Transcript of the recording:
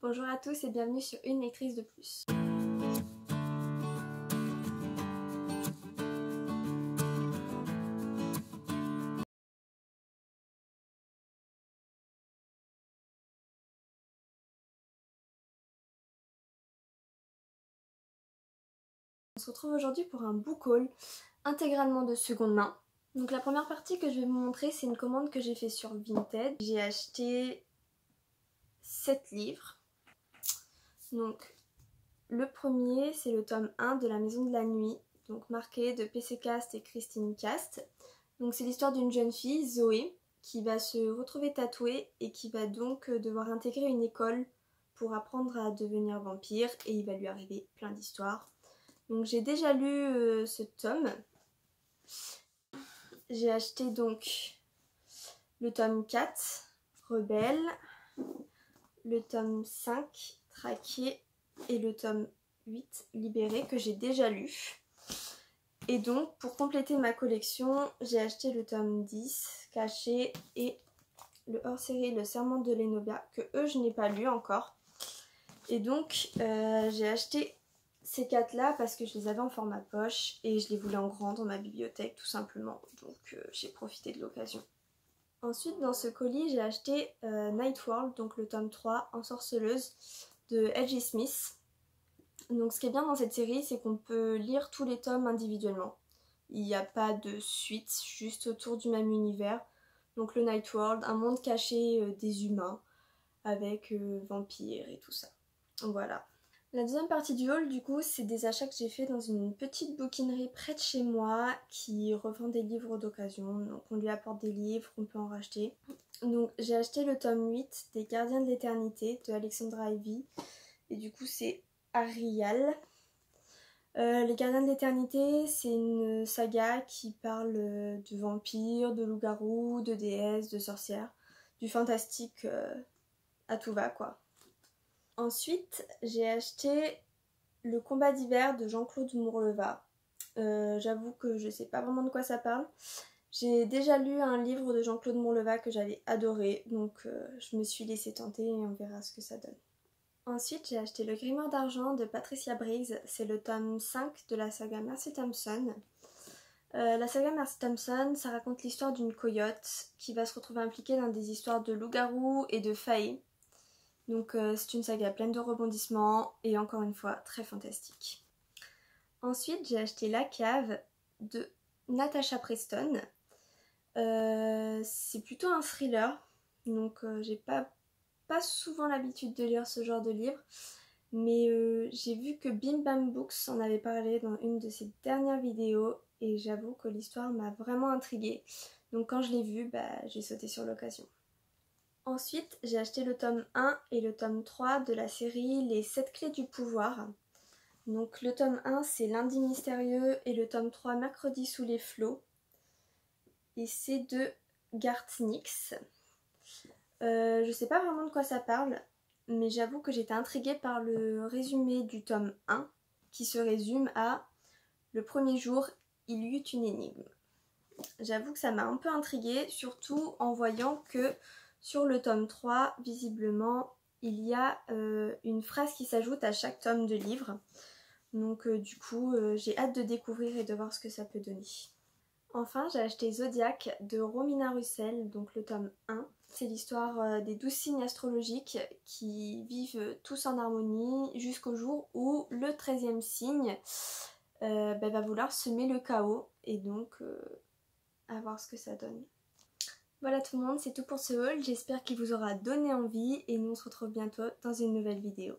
Bonjour à tous et bienvenue sur Une lectrice de plus. On se retrouve aujourd'hui pour un book haul intégralement de seconde main. Donc la première partie que je vais vous montrer, c'est une commande que j'ai fait sur Vinted. J'ai acheté 7 livres. Donc le premier, c'est le tome 1 de La Maison de la Nuit, donc marqué de PC Cast et Christine Cast. Donc c'est l'histoire d'une jeune fille, Zoé, qui va se retrouver tatouée et qui va donc devoir intégrer une école pour apprendre à devenir vampire, et il va lui arriver plein d'histoires. Donc j'ai déjà lu ce tome. J'ai acheté donc le tome 4, Rebelle, le tome 5, Traqué, et le tome 8, Libéré, que j'ai déjà lu. Et donc pour compléter ma collection, j'ai acheté le tome 10, Caché, et le hors-série Le Serment de Lenobia, que eux je n'ai pas lu encore. Et donc j'ai acheté ces 4 là parce que je les avais en format poche et je les voulais en grand dans ma bibliothèque tout simplement, donc j'ai profité de l'occasion. Ensuite dans ce colis j'ai acheté Night World, donc le tome 3, Ensorceleuse de L.J. Smith. Donc ce qui est bien dans cette série, c'est qu'on peut lire tous les tomes individuellement. Il n'y a pas de suite, juste autour du même univers. Donc le Night World, un monde caché des humains avec vampires et tout ça. Voilà. La deuxième partie du haul, du coup, c'est des achats que j'ai fait dans une petite bouquinerie près de chez moi qui revend des livres d'occasion. Donc on lui apporte des livres, on peut en racheter. Donc j'ai acheté le tome 8 des Gardiens de l'Éternité de Alexandra Ivy. Et du coup c'est Arial. Les Gardiens de l'Éternité, c'est une saga qui parle de vampires, de loups-garous, de déesses, de sorcières. Du fantastique à tout va quoi. Ensuite, j'ai acheté Le Combat d'hiver de Jean-Claude Mourleva. J'avoue que je sais pas vraiment de quoi ça parle. J'ai déjà lu un livre de Jean-Claude Mourleva que j'avais adoré, donc je me suis laissée tenter et on verra ce que ça donne. Ensuite, j'ai acheté Le Grimoire d'argent de Patricia Briggs. C'est le tome 5 de la saga Mercy Thompson. La saga Mercy Thompson, ça raconte l'histoire d'une coyote qui va se retrouver impliquée dans des histoires de loups-garous et de faillis. Donc c'est une saga pleine de rebondissements et encore une fois très fantastique. Ensuite j'ai acheté La Cave de Natasha Preston. C'est plutôt un thriller, donc j'ai pas souvent l'habitude de lire ce genre de livre. Mais j'ai vu que Bim Bam Books en avait parlé dans une de ses dernières vidéos et j'avoue que l'histoire m'a vraiment intriguée. Donc quand je l'ai vu, j'ai sauté sur l'occasion. Ensuite, j'ai acheté le tome 1 et le tome 3 de la série Les 7 clés du pouvoir. Donc le tome 1 c'est Lundi mystérieux et le tome 3 Mercredi sous les flots. Et c'est de Garth Nix. Je sais pas vraiment de quoi ça parle, mais j'avoue que j'étais intriguée par le résumé du tome 1 qui se résume à Le premier jour, il y eut une énigme. J'avoue que ça m'a un peu intriguée, surtout en voyant que sur le tome 3, visiblement, il y a une phrase qui s'ajoute à chaque tome de livre. Donc du coup, j'ai hâte de découvrir et de voir ce que ça peut donner. Enfin, j'ai acheté Zodiac de Romina Russell, donc le tome 1. C'est l'histoire des 12 signes astrologiques qui vivent tous en harmonie jusqu'au jour où le 13e signe va vouloir semer le chaos. Et donc, à voir ce que ça donne. Voilà tout le monde, c'est tout pour ce haul, j'espère qu'il vous aura donné envie et nous on se retrouve bientôt dans une nouvelle vidéo.